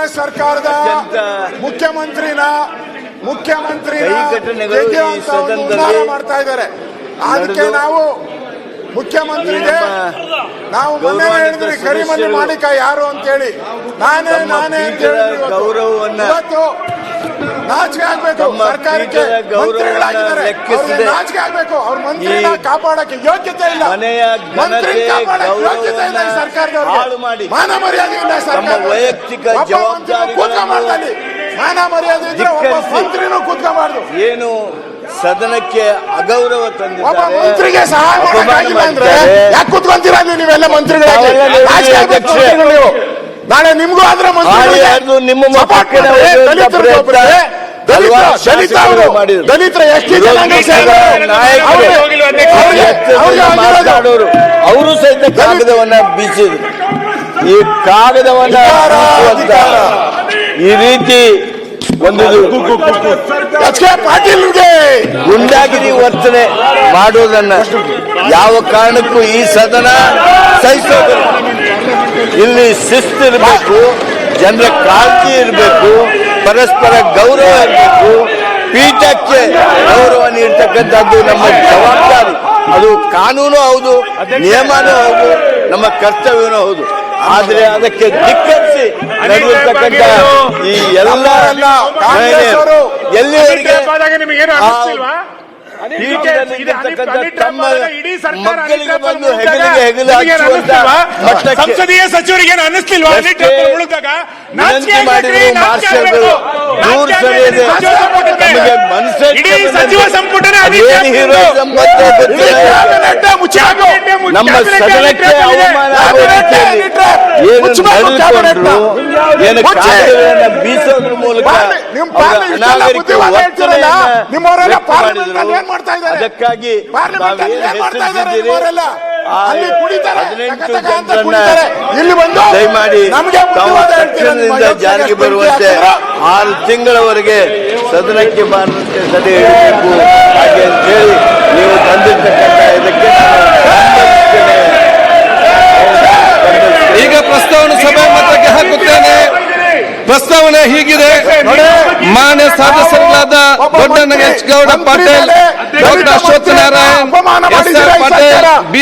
ಕಾಂಗ್ರೆಸ್ ಸರ್ಕಾರದ ಮುಖ್ಯಮಂತ್ರಿನ ಮಾಡ್ತಾ ಇದ್ದಾರೆ. ಅದಕ್ಕೆ ನಾವು ಮುಖ್ಯಮಂತ್ರಿಗೆ ನಾವು ಮೊನ್ನೆ ಹೇಳಿದ್ರಿ ಕರಿಮನಿ ಮಾಲೀಕ ಯಾರು ಅಂತ ಹೇಳಿ, ನಾನೇ ಅಂತ ಹೇಳಿದ್ರಿ. ಇವತ್ತು ನಾಚಿಕೆ ಆಗ್ಬೇಕು, ಸರ್ಕಾರಕ್ಕೆ ಮಂತ್ರಿಗಳಾಗಿದ್ದಾರೆ, ನಾಚಿಕೆ ಆಗ್ಬೇಕು. ಅವ್ರ ಮಂತ್ರಿನ ಕಾಪಾಡಕ್ಕೆ ಯೋಗ್ಯತೆ ಇಲ್ಲ, ಮಂತ್ರಿ ಕಾಪಾಡಕ್ಕೆ ಯೋಗ್ಯತೆ ಇಲ್ಲ ಈ ಸರ್ಕಾರದವ್ರಿಗೆ. ಮಾನ ಮರ್ಯಾದೆ ಇಲ್ಲ ಸರ್ಕಾರ. ವೈಯಕ್ತಿಕ ಜವಾಬ್ದಾರಿ ಕೂತ್ಕ ಮಾಡ್ತಾನೆ. ಮಾನ ಮರ್ಯಾದೆ ಇದ್ರೆ ಒಬ್ಬ ಮಂತ್ರಿನೂ ಕೂತ್ಕೋಬಾರ್ದು. ಏನು ಸದನಕ್ಕೆ ಅಗೌರವ ತಂದಿದ್ದಾರೆ. ಒಬ್ಬ ಮಂತ್ರಿಗೆ ಸಹಾಯ ಮಾಡಕ್ಕಾಗಿಲ್ಲ ಅಂದ್ರೆ ಯಾಕೆ ಕೂತ್ಕೊಂತೀರಾ ನೀವೆಲ್ಲ ಮಂತ್ರಿಗಳಾಗಿ? ನೀವು ನಾಳೆ ನಿಮ್ಗೂ ಆದ್ರೆ ದಲಿತರ ಎಷ್ಟು ಮಾತನಾಡೋರು ಅವರು ಸಹಿತ ಕಾಗದವನ್ನ ಬೀಸಿದ್ರು. ಈ ಕಾಗದವನ್ನ ಈ ರೀತಿ ಒಂದು ಗುಂಡಾಗಿರಿ ವರ್ತನೆ ಮಾಡೋದನ್ನ ಯಾವ ಕಾರಣಕ್ಕೂ ಈ ಸದನ ಸಹಿಸೋದಿಲ್ಲ. ಇಲ್ಲಿ ಶಿಸ್ತು ಇರಬೇಕು, ಜನರ ಕಾಳಜಿ ಇರಬೇಕು, ಪರಸ್ಪರ ಗೌರವ ಇರಬೇಕು, ಪೀಠಕ್ಕೆ ಗೌರವ ನೀಡ್ತಕ್ಕಂಥದ್ದು ನಮ್ಮ ಜವಾಬ್ದಾರಿ. ಅದು ಕಾನೂನು ಹೌದು, ನಿಯಮನೂ ಹೌದು, ನಮ್ಮ ಕರ್ತವ್ಯನೂ ಹೌದು. ಆದ್ರೆ ಅದಕ್ಕೆ ಧಿಕ್ಕರಿಸಿ ನಡೆದಿರ್ತಕ್ಕಂಥ ಈ ಎಲ್ಲ ಎಲ್ಲಿವರೆಗೆ ತಮ್ಮ ಮಕ್ಕಳಿಗೆ ಬಂದು ಹೆಗಲು ಹಚ್ಚುವಂತ ಸಂಸದೀಯ ಸಚಿವರಿಗೆ ಅನ್ನಿಸ್ತಿಲ್ವಾ? ದೂರ ಸರಿಯದೆ ನಮಗೆ ಸಚಿವ ಸಂಪುಟನೇ ನಮ್ಮ ಸದನಕ್ಕೆ ಅವಮಾನ ಆಗುವ ರೀತಿಯಲ್ಲಿ ಏನು ನಡೆದುಕೊಂಡ್ರು, ಏನು ಕಾಗದಗಳನ್ನ ಬೀಸೋದ್ರ ಮೂಲಕ ಅನಾಗರಿಕ ಅದಕ್ಕಾಗಿ ದಯಮಾಡಿ ತಾವು ತಕ್ಷಣದಿಂದ ಜಾರಿಗೆ ಬರುವಂತೆ 6 ತಿಂಗಳವರೆಗೆ ಸದನಕ್ಕೆ ಬಾರದಂತೆ ತಡೆ ಹಿಡಿಯಬೇಕು ಹಾಗೆ ಅಂತ ಹೇಳಿ ನೀವು ತಂದಿರ್ತಕ್ಕಂಥ ಇದಕ್ಕೆ ಈಗ ಪ್ರಸ್ತಾವನೆ ಸಭೆ ಮತಕ್ಕೆ ಹಾಕುತ್ತೇನೆ. ಪ್ರಸ್ತಾವನೆ ಹೀಗಿದೆ. ಮಾನ್ಯ ಸದಸ್ಯರಾದ ದೊಡ್ಡ Nagesh Gowda Patil, doctor Ashwath Narayan, S R Patil, B